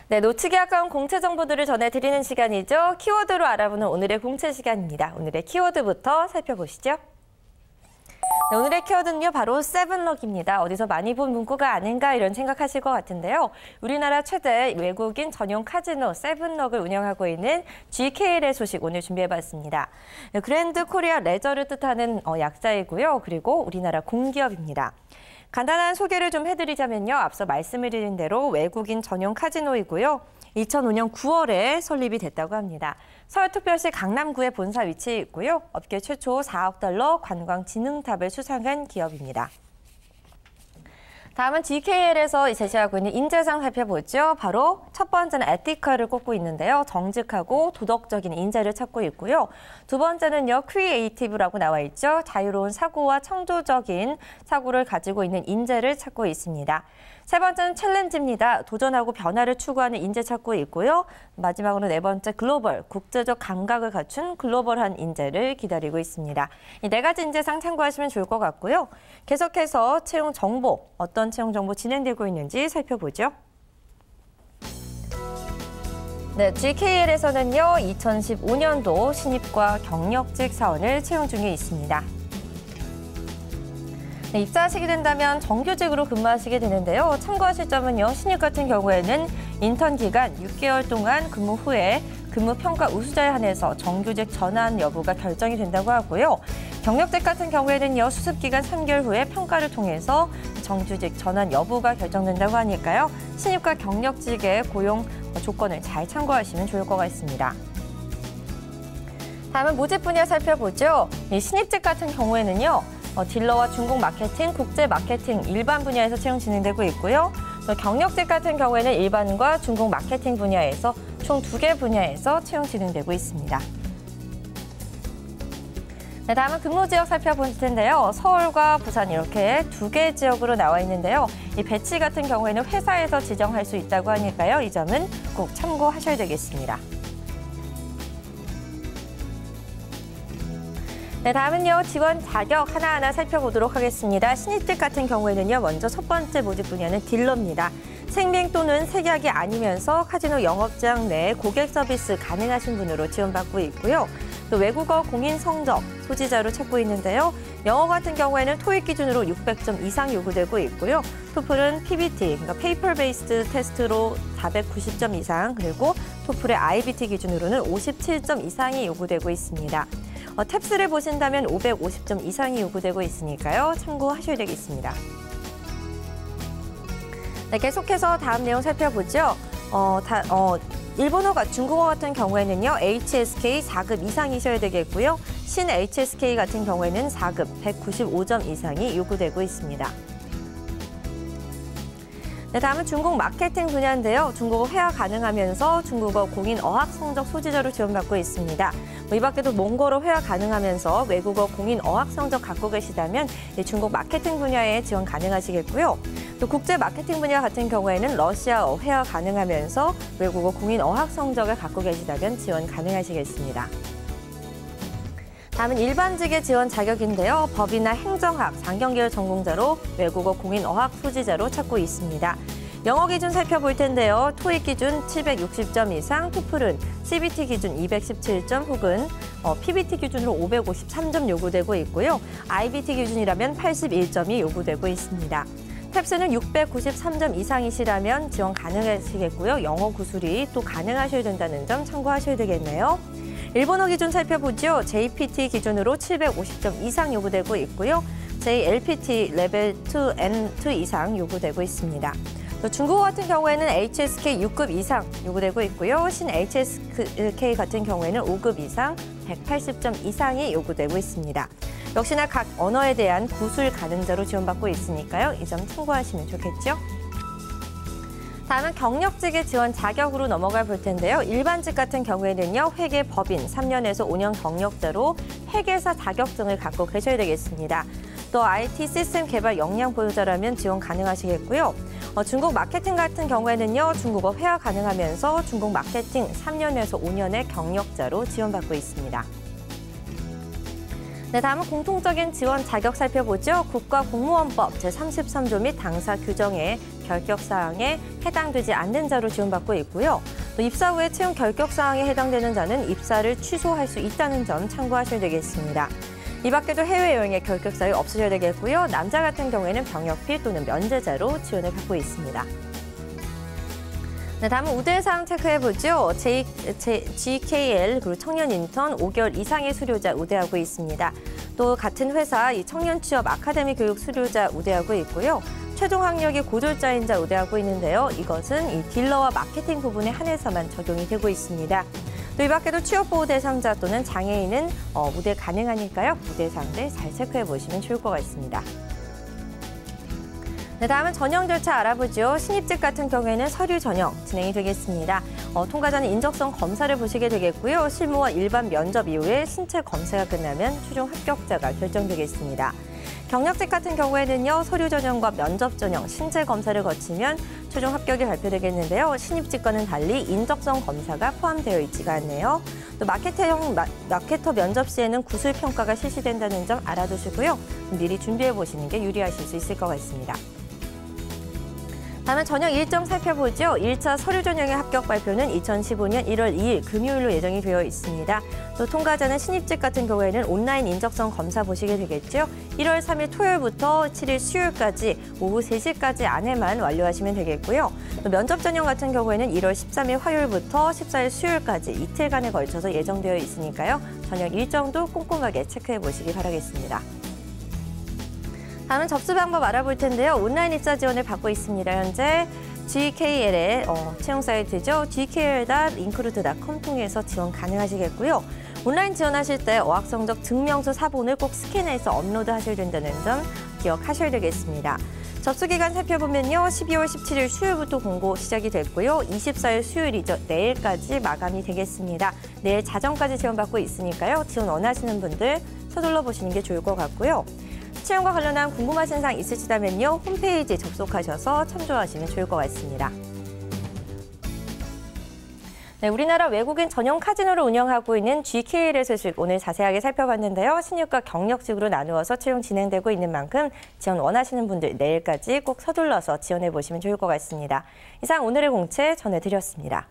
네, 놓치기 아까운 공채 정보들을 전해드리는 시간이죠. 키워드로 알아보는 오늘의 공채 시간입니다. 오늘의 키워드부터 살펴보시죠. 네, 오늘의 키워드는요, 바로 세븐럭입니다. 어디서 많이 본 문구가 아닌가 이런 생각하실 것 같은데요. 우리나라 최대 외국인 전용 카지노 세븐럭을 운영하고 있는 GKL의 소식 오늘 준비해봤습니다. 네, 그랜드 코리아 레저를 뜻하는 약자이고요. 그리고 우리나라 공기업입니다. 간단한 소개를 좀 해드리자면요. 앞서 말씀을 드린 대로 외국인 전용 카지노이고요. 2005년 9월에 설립이 됐다고 합니다. 서울특별시 강남구에 본사 위치해 있고요. 업계 최초 4억 달러 관광진흥탑을 수상한 기업입니다. 다음은 GKL에서 제시하고 있는 인재상 살펴보죠. 바로 첫 번째는 에티컬을 꼽고 있는데요. 정직하고 도덕적인 인재를 찾고 있고요. 두 번째는요, 크리에이티브라고 나와 있죠. 자유로운 사고와 창조적인 사고를 가지고 있는 인재를 찾고 있습니다. 세 번째는 챌린지입니다. 도전하고 변화를 추구하는 인재 찾고 있고요. 마지막으로 네 번째 글로벌, 국제적 감각을 갖춘 글로벌한 인재를 기다리고 있습니다. 이 네 가지 인재상 참고하시면 좋을 것 같고요. 계속해서 채용 정보, 어떤 채용 정보 진행되고 있는지 살펴보죠. 네, GKL에서는요, 2015년도 신입과 경력직 사원을 채용 중에 있습니다. 네, 입사하시게 된다면 정규직으로 근무하시게 되는데요. 참고하실 점은요, 신입 같은 경우에는 인턴 기간 6개월 동안 근무 후에 근무 평가 우수자에 한해서 정규직 전환 여부가 결정이 된다고 하고요. 경력직 같은 경우에는요, 수습 기간 3개월 후에 평가를 통해서 정규직 전환 여부가 결정된다고 하니까요. 신입과 경력직의 고용 조건을 잘 참고하시면 좋을 것 같습니다. 다음은 모집 분야 살펴보죠. 이 신입직 같은 경우에는요, 딜러와 중국 마케팅, 국제 마케팅, 일반 분야에서 채용 진행되고 있고요. 또 경력직 같은 경우에는 일반과 중국 마케팅 분야에서 총 2개 분야에서 채용 진행되고 있습니다. 네, 다음은 근무 지역 살펴볼 텐데요. 서울과 부산 이렇게 2개 지역으로 나와 있는데요. 이 배치 같은 경우에는 회사에서 지정할 수 있다고 하니까요. 이 점은 꼭 참고하셔야 되겠습니다. 네, 다음은요, 지원 자격 하나하나 살펴보도록 하겠습니다. 신입직 같은 경우에는요, 먼저 첫 번째 모집 분야는 딜러입니다. 생빙 또는 색약이 아니면서 카지노 영업장 내 고객 서비스 가능하신 분으로 지원받고 있고요. 또 외국어 공인 성적 소지자로 찾고 있는데요. 영어 같은 경우에는 토익 기준으로 600점 이상 요구되고 있고요. 토플은 PBT, 그러니까 페이퍼 베이스드 테스트로 490점 이상, 그리고 토플의 IBT 기준으로는 57점 이상이 요구되고 있습니다. 탭스를 보신다면 550점 이상이 요구되고 있으니까요. 참고하셔야 되겠습니다. 네, 계속해서 다음 내용 살펴보죠. 일본어가 중국어 같은 경우에는요, HSK 4급 이상이셔야 되겠고요. 신 HSK 같은 경우에는 4급 195점 이상이 요구되고 있습니다. 네, 다음은 중국 마케팅 분야인데요. 중국어 회화 가능하면서 중국어 공인 어학 성적 소지자로 지원받고 있습니다. 이 밖에도 몽골어 회화 가능하면서 외국어 공인 어학 성적 갖고 계시다면 중국 마케팅 분야에 지원 가능하시겠고요. 또 국제 마케팅 분야 같은 경우에는 러시아어 회화 가능하면서 외국어 공인 어학 성적을 갖고 계시다면 지원 가능하시겠습니다. 다음은 일반직의 지원 자격인데요. 법이나 행정학, 상경계열 전공자로 외국어 공인 어학 소지자로 찾고 있습니다. 영어 기준 살펴볼 텐데요. 토익 기준 760점 이상, 토플은 CBT 기준 217점 혹은 PBT 기준으로 553점 요구되고 있고요. IBT 기준이라면 81점이 요구되고 있습니다. 탭스는 693점 이상이시라면 지원 가능하시겠고요. 영어 구술이 또 가능하셔야 된다는 점 참고하셔야 되겠네요. 일본어 기준 살펴보죠. JPT 기준으로 750점 이상 요구되고 있고요. JLPT 레벨 2N2 이상 요구되고 있습니다. 또 중국어 같은 경우에는 HSK 6급 이상 요구되고 있고요. 신 HSK 같은 경우에는 5급 이상 180점 이상이 요구되고 있습니다. 역시나 각 언어에 대한 구술 가능자로 지원받고 있으니까요. 이 점 참고하시면 좋겠죠. 다음은 경력직의 지원 자격으로 넘어가 볼 텐데요. 일반직 같은 경우에는요, 회계 법인 3년에서 5년 경력자로 회계사 자격증을 갖고 계셔야 되겠습니다. 또 IT 시스템 개발 역량 보유자라면 지원 가능하시겠고요. 중국 마케팅 같은 경우에는요, 중국어 회화 가능하면서 중국 마케팅 3년에서 5년의 경력자로 지원받고 있습니다. 네, 다음은 공통적인 지원 자격 살펴보죠. 국가공무원법 제33조 및 당사 규정에 결격 사항에 해당되지 않는 자로 지원받고 있고요. 또 입사 후에 채용 결격 사항에 해당되는 자는 입사를 취소할 수 있다는 점 참고하셔야 되겠습니다. 이 밖에도 해외여행의 결격 사유 없으셔야 되겠고요. 남자 같은 경우에는 병역비 또는 면제자로 지원을 받고 있습니다. 네, 다음은 우대사항 체크해보죠. GKL 그리고 청년 인턴 5개월 이상의 수료자 우대하고 있습니다. 또 같은 회사 이 청년 취업 아카데미 교육 수료자 우대하고 있고요. 최종 학력이 고졸자인 자 우대하고 있는데요. 이것은 이 딜러와 마케팅 부분에 한해서만 적용이 되고 있습니다. 또 이 밖에도 취업보호 대상자 또는 장애인은 우대 가능하니까요. 우대사항들 잘 체크해보시면 좋을 것 같습니다. 네, 다음은 전형 절차 알아보죠. 신입직 같은 경우에는 서류 전형 진행이 되겠습니다. 통과 전 인적성 검사를 보시게 되겠고요. 실무와 일반 면접 이후에 신체 검사가 끝나면 최종 합격자가 결정되겠습니다. 경력직 같은 경우에는요. 서류 전형과 면접 전형, 신체 검사를 거치면 최종 합격이 발표되겠는데요. 신입직과는 달리 인적성 검사가 포함되어 있지가 않네요. 또 마케터 면접 시에는 구술 평가가 실시된다는 점 알아두시고요. 미리 준비해 보시는 게 유리하실 수 있을 것 같습니다. 다음은 전형 일정 살펴보죠. 1차 서류 전형의 합격 발표는 2015년 1월 2일 금요일로 예정이 되어 있습니다. 또 통과자는 신입직 같은 경우에는 온라인 인적성 검사 보시게 되겠죠. 1월 3일 토요일부터 7일 수요일까지 오후 3시까지 안에만 완료하시면 되겠고요. 또 면접 전형 같은 경우에는 1월 13일 화요일부터 14일 수요일까지 이틀간에 걸쳐서 예정되어 있으니까요. 전형 일정도 꼼꼼하게 체크해 보시기 바라겠습니다. 다음은 접수 방법 알아볼 텐데요. 온라인 입사 지원을 받고 있습니다. 현재 GKL의 채용 사이트죠. gkl.include.com 통해서 지원 가능하시겠고요. 온라인 지원하실 때 어학 성적 증명서 사본을 꼭 스캔해서 업로드 하셔야 된다는 점 기억하셔야 되겠습니다. 접수 기간 살펴보면요. 12월 17일 수요일부터 공고 시작이 됐고요. 24일 수요일이죠. 내일까지 마감이 되겠습니다. 내일 자정까지 지원받고 있으니까요. 지원 원하시는 분들 서둘러 보시는 게 좋을 것 같고요. 채용과 관련한 궁금하신 사항 있으시다면요. 홈페이지 접속하셔서 참조하시면 좋을 것 같습니다. 네, 우리나라 외국인 전용 카지노를 운영하고 있는 GKL의 소식 오늘 자세하게 살펴봤는데요. 신입과 경력직으로 나누어서 채용 진행되고 있는 만큼 지원 원하시는 분들 내일까지 꼭 서둘러서 지원해 보시면 좋을 것 같습니다. 이상 오늘의 공채 전해드렸습니다.